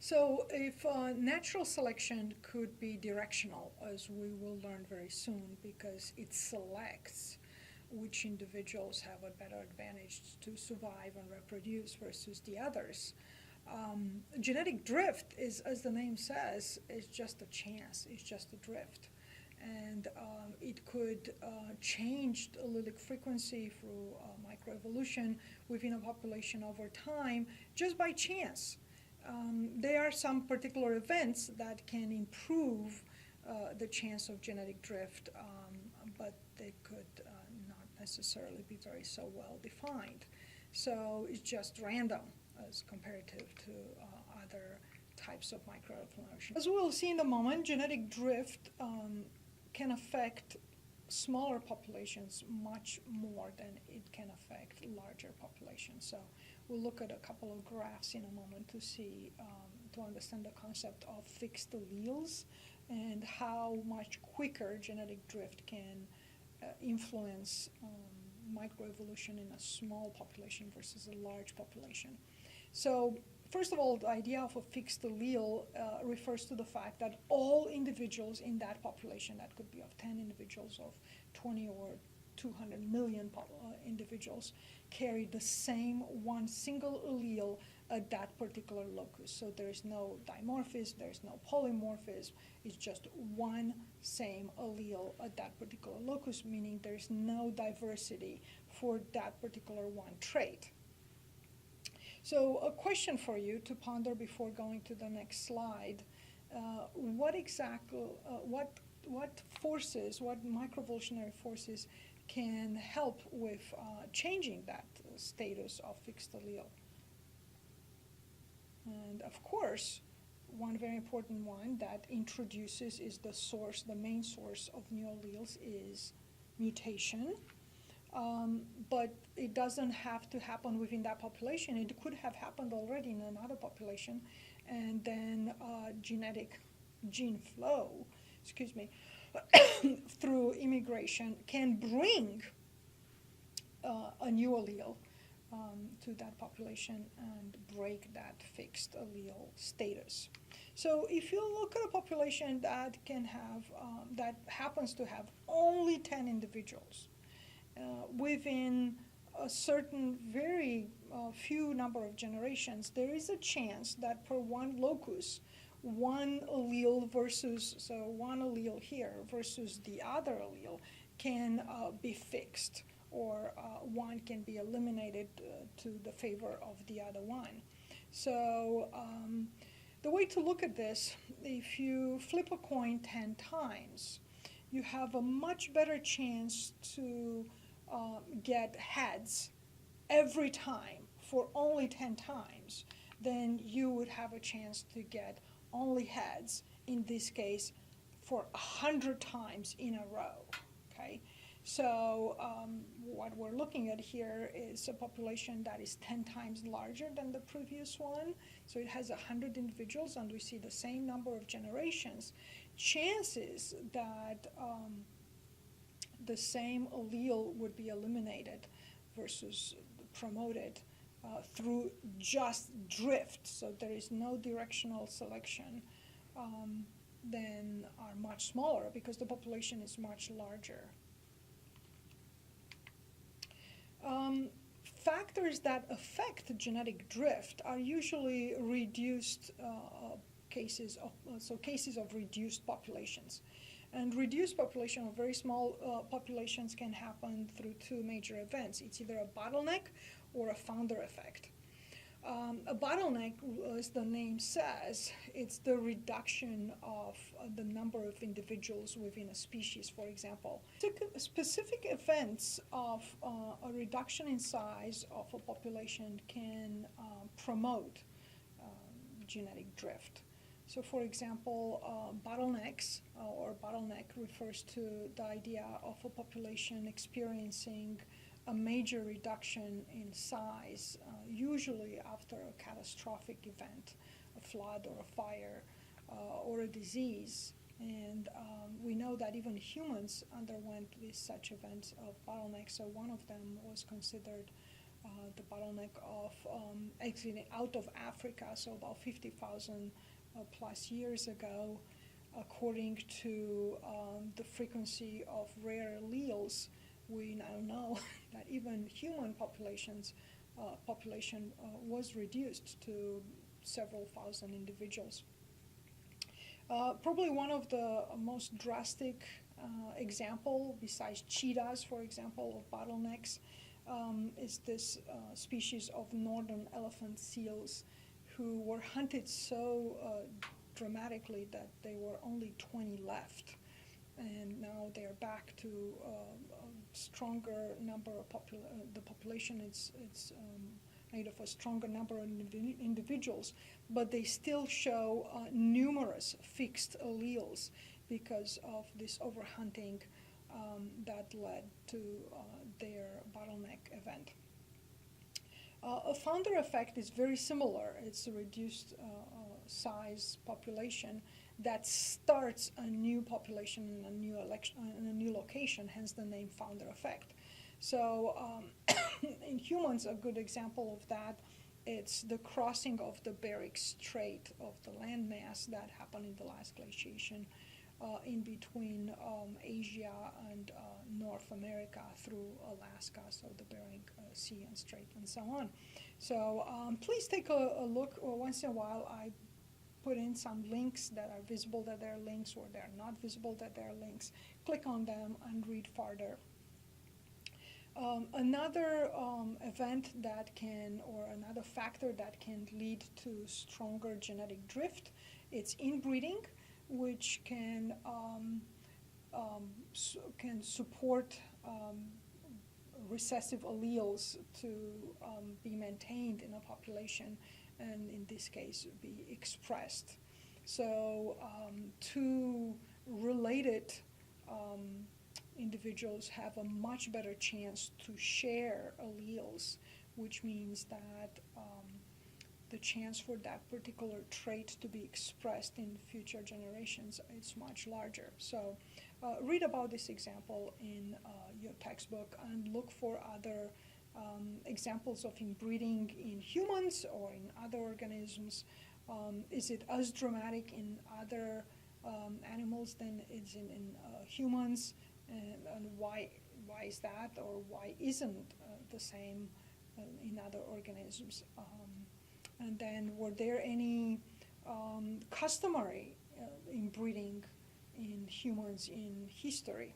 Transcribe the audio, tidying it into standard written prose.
So if natural selection could be directional, as we will learn very soon, because it selects which individuals have a better advantage to survive and reproduce versus the others. Genetic drift is, as the name says, is just a chance, it's just a drift. And it could change the allelic frequency through microevolution within a population over time just by chance. There are some particular events that can improve the chance of genetic drift, but they could not necessarily be very so well defined. So it's just random as comparative to other types of microevolution. As we'll see in a moment, genetic drift can affect smaller populations much more than it can affect larger populations. So we'll look at a couple of graphs in a moment to see, to understand the concept of fixed alleles and how much quicker genetic drift can influence microevolution in a small population versus a large population. So first of all, the idea of a fixed allele refers to the fact that all individuals in that population, that could be of 10 individuals, of 20 or 200 million individuals, carry the same one single allele at that particular locus. So there is no dimorphism, there is no polymorphism, it's just one same allele at that particular locus, meaning there is no diversity for that particular one trait. So a question for you to ponder before going to the next slide. What forces, what microevolutionary forces can help with changing that status of fixed allele? And of course, one very important one that introduces is the source, the main source of new alleles is mutation. But it doesn't have to happen within that population. It could have happened already in another population, and then genetic gene flow, through immigration can bring a new allele to that population and break that fixed allele status. So if you look at a population that can have, that happens to have only 10 individuals, within a certain very few number of generations, there is a chance that per one locus, one allele versus, so one allele here versus the other allele can be fixed, or one can be eliminated to the favor of the other one. So the way to look at this, if you flip a coin 10 times, you have a much better chance to get heads every time for only 10 times than you would have a chance to get only heads, in this case, for 100 times in a row, okay? So what we're looking at here is a population that is 10 times larger than the previous one. So it has 100 individuals, and we see the same number of generations. Chances that the same allele would be eliminated versus promoted through just drift, so there is no directional selection, then are much smaller because the population is much larger. Factors that affect genetic drift are usually reduced cases of reduced populations. And reduced population, or very small populations, can happen through two major events. It's either a bottleneck or a founder effect. A bottleneck, as the name says, it's the reduction of the number of individuals within a species, for example. Specific events of a reduction in size of a population can promote genetic drift. So for example, bottlenecks, or bottleneck refers to the idea of a population experiencing a major reduction in size, usually after a catastrophic event, a flood or a fire or a disease. And we know that even humans underwent these such events of bottlenecks. So one of them was considered the bottleneck of exiting out of Africa, so about 50,000 plus years ago, according to the frequency of rare alleles, we now know that even human population was reduced to several thousand individuals. Probably one of the most drastic example, besides cheetahs, for example, of bottlenecks, is this species of northern elephant seals who were hunted so dramatically that there were only 20 left. And now they're back to a stronger number of the population. It's made of a stronger number of individuals, but they still show numerous fixed alleles because of this overhunting that led to their bottleneck event. A founder effect is very similar. It's a reduced size population that starts a new population in a new location, hence the name founder effect. So in humans, a good example of that, it's the crossing of the Bering Strait of the landmass that happened in the last glaciation in between Asia and North America through Alaska, so the Bering Sea and Strait and so on. So please take a look, or once in a while I put in some links that are visible that they're links, or they're not visible that they're links. Click on them and read further. Another event that can, or another factor that can lead to stronger genetic drift, it's inbreeding, which can support recessive alleles to be maintained in a population, and in this case be expressed. So two related individuals have a much better chance to share alleles, which means that the chance for that particular trait to be expressed in future generations is much larger. So read about this example in your textbook and look for other examples of inbreeding in humans or in other organisms. Is it as dramatic in other animals than it's in humans? And why is that, or why isn't the same in other organisms? And then, were there any customary inbreeding in humans in history?